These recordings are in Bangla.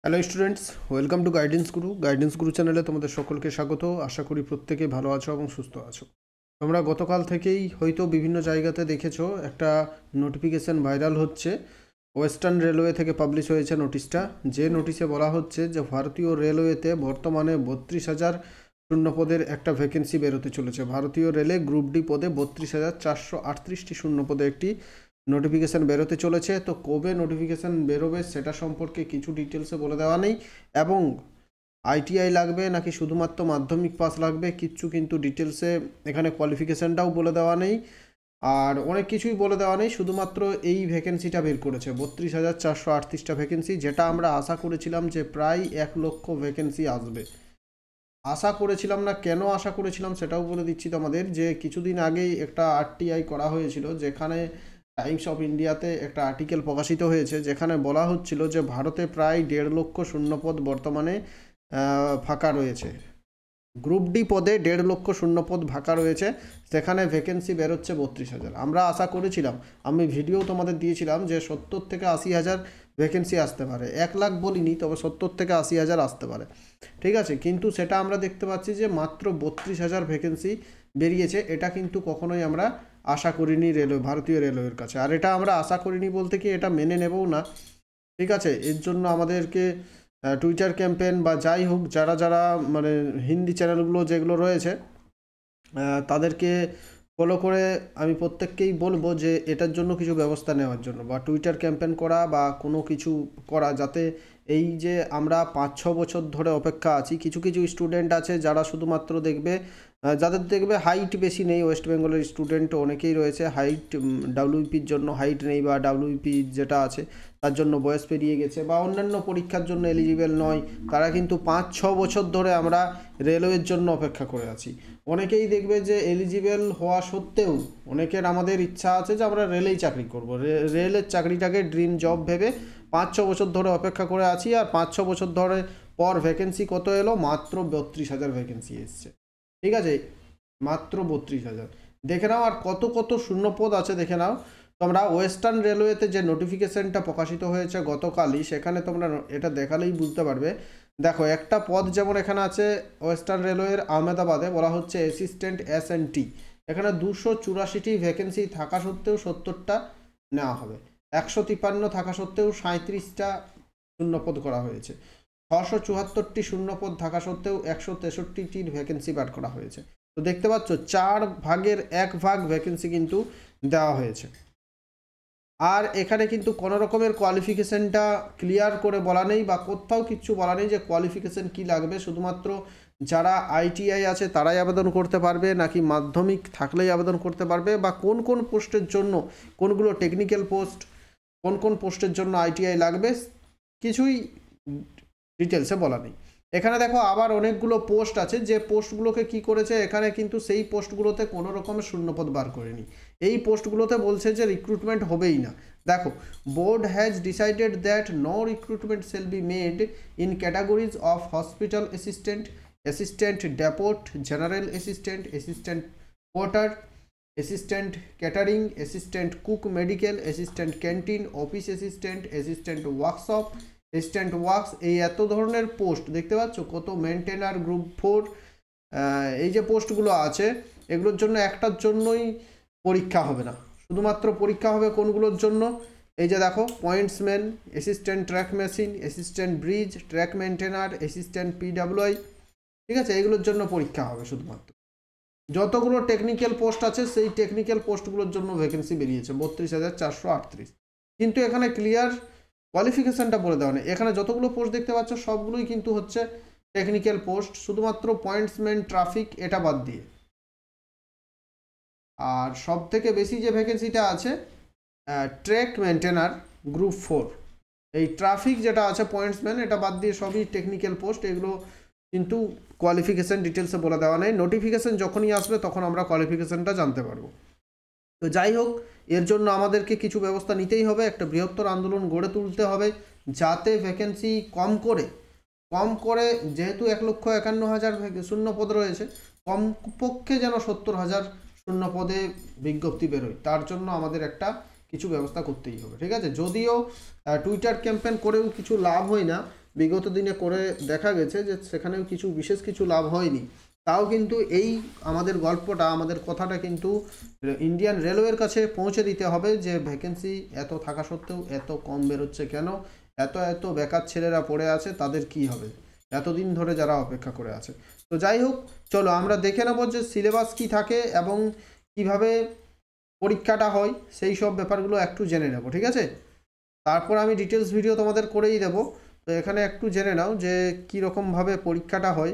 Hello students, welcome to guidance গুরু চ্যানেলে তোমাদের সকলকে স্বাগত। আশা করি প্রত্যেকে ভালো আছো এবং সুস্থ আছো। তোমরা গতকাল থেকেই হয়তো বিভিন্ন জায়গাতে দেখেছো একটা নোটিফিকেশান ভাইরাল হচ্ছে। ওয়েস্টার্ন রেলওয়ে থেকে পাবলিশ হয়েছে নোটিশটা, যে নোটিশে বলা হচ্ছে যে ভারতীয় রেলওয়েতে বর্তমানে 32,000 শূন্যপদের একটা ভ্যাকেন্সি বেরোতে চলেছে। ভারতীয় রেলে গ্রুপ ডি পদে 32,438টি শূন্যপদে একটি নোটিফিকেশান বেরোতে চলেছে। তো কবে নোটিফিকেশান বেরোবে সেটা সম্পর্কে কিছু ডিটেলসে বলে দেওয়া নেই, এবং আইটিআই লাগবে নাকি শুধুমাত্র মাধ্যমিক পাস লাগবে কিচ্ছু কিন্তু ডিটেলসে এখানে কোয়ালিফিকেশানটাও বলে দেওয়া নেই, আর অনেক কিছুই বলে দেওয়া নেই। শুধুমাত্র এই ভ্যাকেন্সিটা বের করেছে 32,438টা ভ্যাকেন্সি, যেটা আমরা আশা করেছিলাম যে প্রায় 1 লক্ষ ভ্যাকেন্সি আসবে। আশা করেছিলাম না, কেন আশা করেছিলাম সেটাও বলে দিচ্ছি তোমাদের। যে কিছুদিন আগেই একটা আরটিআই করা হয়েছিল, যেখানে টাইমস অফ ইন্ডিয়াতে একটা আর্টিকেল প্রকাশিত হয়েছে, যেখানে বলা হচ্ছিল যে ভারতে প্রায় 1.5 লক্ষ শূন্যপদ বর্তমানে ফাঁকা রয়েছে। গ্রুপ ডি পদে 1.5 লক্ষ শূন্যপদ ফাঁকা রয়েছে, সেখানে ভ্যাকেন্সি বেরোচ্ছে 32,000। আমরা আশা করেছিলাম, আমি ভিডিও তোমাদের দিয়েছিলাম যে 70 থেকে 80,000 ভ্যাকেন্সি আসতে পারে। 1 লাখ বলিনি, তবে 70 থেকে 80,000 আসতে পারে, ঠিক আছে। কিন্তু সেটা আমরা দেখতে পাচ্ছি যে মাত্র 32,000 ভ্যাকেন্সি বেরিয়েছে। এটা কিন্তু কখনোই আমরা আশা করিনি ভারতীয় রেলওয়ের কাছে। আর এটা আমরা আশা করিনি বলতে কি, এটা মেনে নেবও না, ঠিক আছে। এর জন্য আমাদেরকে টুইটার ক্যাম্পেন বা যাই হোক, যারা যারা মানে হিন্দি চ্যানেলগুলো যেগুলো রয়েছে তাদেরকে ফলো করে আমি প্রত্যেককেই বলবো যে এটার জন্য কিছু ব্যবস্থা নেওয়ার জন্য, বা টুইটার ক্যাম্পেন করা বা কোনো কিছু করা, যাতে এই যে আমরা 5-6 বছর ধরে অপেক্ষা আছি। কিছু কিছু স্টুডেন্ট আছে যারা শুধুমাত্র দেখবে, যাদের দেখবে হাইট বেশি নেই। ওয়েস্ট বেঙ্গলের স্টুডেন্ট অনেকেই রয়েছে, হাইট ডাব্লিউপির জন্য হাইট নেই, বা ডাব্লিউপি যেটা আছে তার জন্য বয়স পেরিয়ে গেছে, বা অন্যান্য পরীক্ষার জন্য এলিজিবল নয়। তারা কিন্তু 5-6 বছর ধরে আমরা রেলওয়ের জন্য অপেক্ষা করে আছি। অনেকেই দেখবে যে এলিজিবল হওয়া সত্ত্বেও অনেকের আমাদের ইচ্ছা আছে যে আমরা রেলেই চাকরি করব, রেলের চাকরিটাকে ড্রিম জব ভেবে 5-6 বছর ধরে অপেক্ষা করে আছি। আর 5-6 বছর ধরে পর ভ্যাকেন্সি কত এলো? মাত্র 32,000 ভ্যাকেন্সি এসছে, ঠিক আছে, মাত্র 32,000। দেখে নাও আর কত কত শূন্যপদ আছে, দেখে নাও তোমরা। ওয়েস্টার্ন রেলওয়েতে যে নোটিফিকেশনটা প্রকাশিত হয়েছে গতকালই, সেখানে তোমরা এটা দেখালেই বুঝতে পারবে। দেখো, একটা পদ যেমন এখানে আছে ওয়েস্টার্ন রেলওয়ের আহমেদাবাদে, বলা হচ্ছে অ্যাসিস্ট্যান্ট SNT। এখানে 284টি ভ্যাকেন্সি থাকা সত্ত্বেও 70টা নেওয়া হবে। 153 থাকা সত্ত্বেও 37টা শূন্যপদ করা হয়েছে। 674টি শূন্যপদ থাকা সত্ত্বেও 163টির ভ্যাকেন্সি বার করা হয়েছে। তো দেখতে পাচ্ছ 4 ভাগের 1 ভাগ ভ্যাকেন্সি কিন্তু দেওয়া হয়েছে। আর এখানে কিন্তু কোনো রকমের কোয়ালিফিকেশানটা ক্লিয়ার করে বলা নেই, বা কোথাও কিচ্ছু বলা নেই যে কোয়ালিফিকেশান কি লাগবে। শুধুমাত্র যারা ITI আছে তারাই আবেদন করতে পারবে, নাকি মাধ্যমিক থাকলেই আবেদন করতে পারবে, বা কোন কোন পোস্টের জন্য, কোনগুলো টেকনিক্যাল পোস্ট, কোন কোন পোস্টের জন্য ITI লাগবে, কিছুই ডিটেলসে বলা নেই। এখানে দেখো আবার অনেকগুলো পোস্ট আছে, যে পোস্টগুলোকে কি করেছে, এখানে কিন্তু সেই পোস্টগুলোতে কোনো রকমের শূন্যপদ বার করেনি। এই পোস্টগুলোতে বলছে যে রিক্রুটমেন্ট হবেই না। দেখো, board has decided that no recruitment shall be made in categories of hospital assistant, assistant depot, general assistant, assistant porter, assistant catering, assistant cook medical, assistant canteen, office assistant, assistant workshop, assistant works. এই এত ধরনের পোস্ট দেখতে পাচ্ছ, কত মেনটেনার, গ্রুপ 4, এই যে পোস্টগুলো আছে, এগুলোর জন্য একটার জন্যই পরীক্ষা হবে না। শুধুমাত্র পরীক্ষা হবে কোনগুলোর জন্য? এই যে দেখো, pointsman, assistant track machine, assistant bridge, track maintainer, assistant PWI, ঠিক আছে, এগুলোর জন্য পরীক্ষা হবে শুধুমাত্র। যতগুলো টেকনিক্যাল পোস্ট আছে সেই টেকনিক্যাল পোস্টগুলোর জন্য ভ্যাকেন্সি বেরিয়েছে 32,438। কিন্তু এখানে ক্লিয়ার কোয়ালিফিকেশানটা বলে দেওয়া নেই। এখানে যতগুলো পোস্ট দেখতে পাচ্ছ সবগুলোই কিন্তু হচ্ছে টেকনিক্যাল পোস্ট, শুধুমাত্র পয়েন্টসম্যান ট্রাফিক এটা বাদ দিয়ে। আর সব থেকে বেশি যে ভ্যাকেন্সিটা আছে ট্র্যাক মেনটেনার গ্রুপ 4, এই ট্রাফিক যেটা আছে পয়েন্টসম্যান এটা বাদ দিয়ে সবই টেকনিক্যাল পোস্ট। এগুলো কিন্তু কোয়ালিফিকেশান ডিটেলসে বলে দেওয়া নেই। নোটিফিকেশান যখনই আসবে তখন আমরা কোয়ালিফিকেশানটা জানতে পারবো। তো যাই হোক, এর জন্য আমাদেরকে কিছু ব্যবস্থা নিতেই হবে, একটা বৃহত্তর আন্দোলন গড়ে তুলতে হবে, যাতে ভ্যাকেন্সি কম করে যেহেতু 1,51,000 শূন্যপদ রয়েছে, কমপক্ষে যেন 70,000 শূন্যপদে বিজ্ঞপ্তি বেরোয়। তার জন্য আমাদের একটা কিছু ব্যবস্থা করতেই হবে, ঠিক আছে। যদিও টুইটার ক্যাম্পেন করেও কিছু লাভ হয় না, বিগত দিনে করে দেখা গেছে যে সেখানেও বিশেষ কিছু লাভ হয়নি। তাও কিন্তু এই আমাদের গল্পটা, আমাদের কথাটা কিন্তু ইন্ডিয়ান রেলওয়ের কাছে পৌঁছে দিতে হবে যে ভ্যাকেন্সি এত থাকা সত্ত্বেও এত কম বেরোচ্ছে কেন, এত বেকার ছেলেরা পড়ে আছে, তাদের কি হবে এতদিন ধরে যারা অপেক্ষা করে আছে। তো যাই হোক, চলো আমরা দেখে নেব যে সিলেবাস কি থাকে এবং কিভাবে পরীক্ষাটা হয়, সেই সব ব্যাপারগুলো একটু জেনে নেব, ঠিক আছে। তারপর আমি ডিটেলস ভিডিও তোমাদের করেই দেবো। তো এখানে একটু জেনে নাও যে কীরকমভাবে পরীক্ষাটা হয়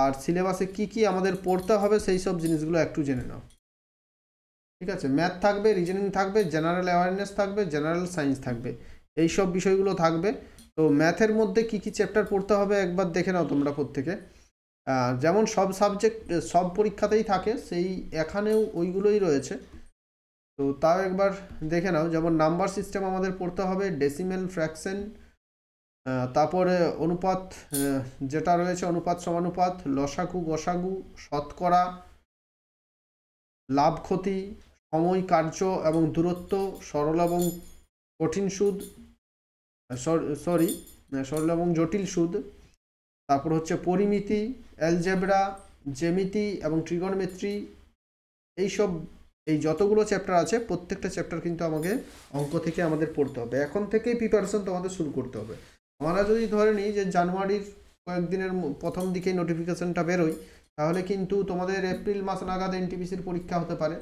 আর সিলেবাসে কি কি আমাদের পড়তে হবে, সেই সব জিনিসগুলো একটু জেনে নাও, ঠিক আছে। ম্যাথ থাকবে, রিজনিং থাকবে, জেনারেল অ্যাওয়ারনেস থাকবে, জেনারেল সায়েন্স থাকবে, এই সব বিষয়গুলো থাকবে। তো ম্যাথের মধ্যে কি কি চ্যাপ্টার পড়তে হবে একবার দেখে নাও তোমরা প্রত্যেকে। যেমন সব সাবজেক্ট সব পরীক্ষাতেই থাকে, সেই এখানেও ওইগুলোই রয়েছে। তো তাও একবার দেখে নাও। যেমন নাম্বার সিস্টেম আমাদের পড়তে হবে, ডেসিমেল, ফ্র্যাকশন, তারপরে অনুপাত যেটা রয়েছে, অনুপাত সমানুপাত, লসাগু গসাগু, শতকরা, লাভ ক্ষতি, সময়, কার্য এবং দূরত্ব, সরল এবং কঠিন সুদ, সরল এবং জটিল সুদ, তারপর হচ্ছে পরিমিতি, অ্যালজেব্রা, জ্যামিতি এবং ট্রিগোনোমেট্রি, এই যতগুলো চ্যাপ্টার আছে প্রত্যেকটা চ্যাপ্টার কিন্তু আমাকে অঙ্ক থেকে আমাদের পড়তে হবে। এখন থেকেই প্রিপারেশন তোমাদের শুরু করতে হবে। আমরা যদি ধরে নিই যে জানুয়ারির কয়েকদিনের প্রথম দিকে নোটিফিকেশনটা বেরোয়, তাহলে কিন্তু তোমাদের এপ্রিল মাস নাগাদ এনটিপিসির পরীক্ষা হতে পারে,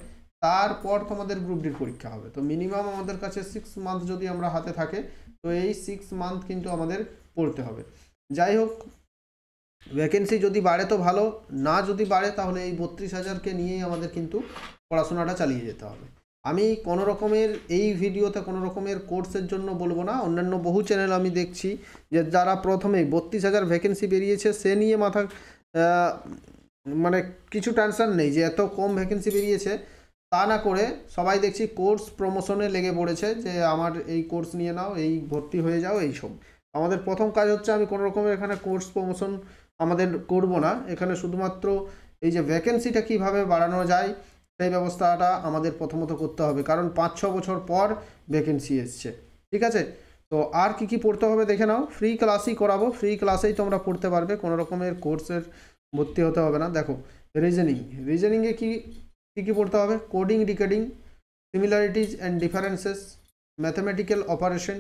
তারপর তোমাদের গ্রুপ ডির পরীক্ষা হবে। তো মিনিমাম আমাদের কাছে 6 মান্থ যদি আমরা হাতে থাকে, তো এই 6 মান্থ কিন্তু আমাদের পড়তে হবে। যাই হোক, ভ্যাকেন্সি যদি বাড়ে তো ভালো, না যদি বাড়ে তাহলে এই 32,000কে নিয়েই আমাদের কিন্তু পড়াশোনাটা চালিয়ে যেতে হবে। আমি কোনো রকমের এই ভিডিওতে কোনো রকমের কোর্সের জন্য বলবো না। অন্যান্য বহু চ্যানেল আমি দেখছি যে যারা প্রথমেই 32,000 ভ্যাকেন্সি বেরিয়েছে সে নিয়ে মাথা মানে কিছু টেনশন নেই যে এত কম ভ্যাকেন্সি বেরিয়েছে, তা না করে সবাই দেখছি কোর্স প্রমোশনে লেগে পড়েছে যে আমার এই কোর্স নিয়ে নাও, এই ভর্তি হয়ে যাও, এইসব। আমাদের প্রথম কাজ হচ্ছে আমি কোনো রকমের এখানে কোর্স প্রমোশন আমাদের করব না। এখানে শুধুমাত্র এই যে ভ্যাকেন্সিটা কিভাবে বাড়ানো যায় সেই ব্যবস্থাটা আমাদের প্রথমত করতে হবে, কারণ 5-6 বছর পর ভ্যাকেন্সি এসছে, ঠিক আছে। তো আর কি কি পড়তে হবে দেখে নাও। ফ্রি ক্লাসই করাবো, ফ্রি ক্লাসেই তোমরা পড়তে পারবে, কোনো রকমের কোর্সের ভর্তি হতে হবে না। দেখো, রিজনিংয়ে কি কি পড়তে হবে, coding, decoding, similarities and differences, mathematical operation,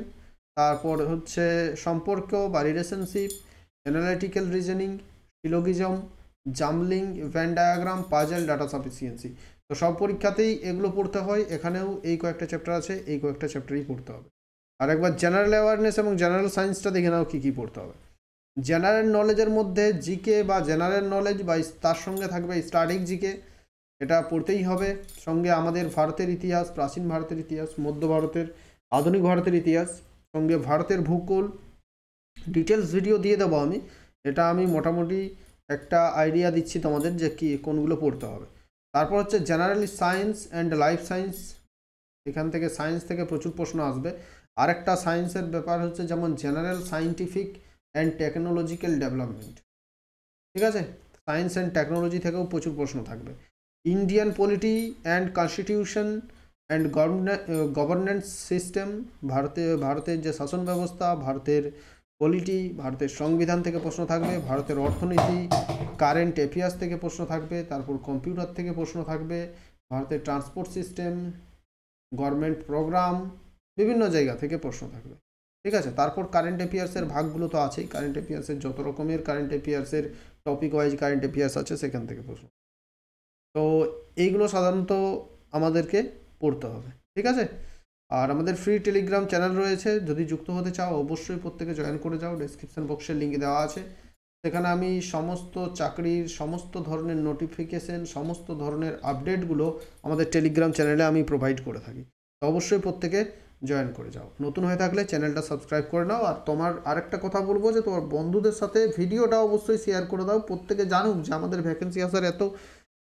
তারপর হচ্ছে সম্পর্ক বা relationship, analytical reasoning, syllogism, jumbling, Venn diagram, puzzle, data sufficiency. তো সব পরীক্ষাতেই এগুলো পড়তে হয়, এখানেও এই কয়েকটা চ্যাপ্টার আছে, এই কয়েকটা চ্যাপ্টারই পড়তে হবে। আর একবার জেনারেল অ্যাওয়ারনেস এবং জেনারেল সায়েন্সটা দেখে নাও কী কী পড়তে হবে। জেনারেল নলেজের মধ্যে জিকে বা জেনারেল নলেজ বা তার সঙ্গে থাকবে স্ট্যাটিক জিকে, এটা পড়তেই হবে। সঙ্গে আমাদের ভারতের ইতিহাস, প্রাচীন ভারতের ইতিহাস, মধ্য ভারতের, আধুনিক ভারতের ইতিহাস, সঙ্গে ভারতের ভূগোল। ডিটেলস ভিডিও দিয়ে দেবো আমি, এটা আমি মোটামুটি একটা আইডিয়া দিচ্ছি তোমাদের যে কি কোনগুলো পড়তে হবে। তারপর হচ্ছে general science and life science, এখান থেকে সায়েন্স থেকে প্রচুর প্রশ্ন আসবে। আরেকটা সায়েন্সের ব্যাপার হচ্ছে যেমন general scientific and technological development, ঠিক আছে। সায়েন্স অ্যান্ড টেকনোলজি থেকেও প্রচুর প্রশ্ন থাকবে। Indian polity and constitution and governance system, ভারতের যে শাসন ব্যবস্থা, ভারতের পলিটি, ভারতের সংবিধান থেকে প্রশ্ন থাকবে। ভারতের অর্থনীতি, কারেন্ট অ্যাফেয়ার্স থেকে প্রশ্ন থাকবে। তারপর কম্পিউটার থেকে প্রশ্ন থাকবে। ভারতের ট্রান্সপোর্ট সিস্টেম, গভর্নমেন্ট প্রোগ্রাম, বিভিন্ন জায়গা থেকে প্রশ্ন থাকবে, ঠিক আছে। তারপর কারেন্ট অ্যাফেয়ার্সের ভাগগুলো তো আছেই, কারেন্ট অ্যাফেয়ার্সের যত রকমের কারেন্ট অ্যাফেয়ার্সের টপিক ওয়াইজ কারেন্ট অ্যাফেয়ার্স আছে, সেখান থেকে প্রশ্ন। তো এইগুলো সাধারণত আমাদেরকে পড়তে হবে, ঠিক আছে। আর আমাদের ফ্রি টেলিগ্রাম চ্যানেল রয়েছে, যদি যুক্ত হতে চাও অবশ্যই প্রত্যেকে জয়েন করে যাও। ডেসক্রিপশন বক্সের লিঙ্ক দেওয়া আছে, সেখানে আমি সমস্ত চাকরির সমস্ত ধরনের নোটিফিকেশন, সমস্ত ধরনের আপডেটগুলো আমাদের টেলিগ্রাম চ্যানেলে আমি প্রোভাইড করে থাকি। তো অবশ্যই প্রত্যেকে জয়েন করে যাও। নতুন হয়ে থাকলে চ্যানেলটা সাবস্ক্রাইব করে নাও। আর তোমার আরেকটা কথা বলবো যে তোমার বন্ধুদের সাথে ভিডিওটা অবশ্যই শেয়ার করে দাও, প্রত্যেকে জানুক যে আমাদের ভ্যাকেন্সি আসার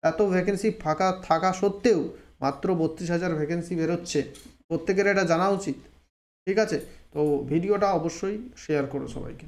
এত ভ্যাকেন্সি ফাঁকা থাকা সত্ত্বেও মাত্র 32,000 ভ্যাকেন্সি বেরোচ্ছে, প্রত্যেকের এটা জানা উচিত, ঠিক আছে। তো ভিডিওটা অবশ্যই শেয়ার করো সবাইকে।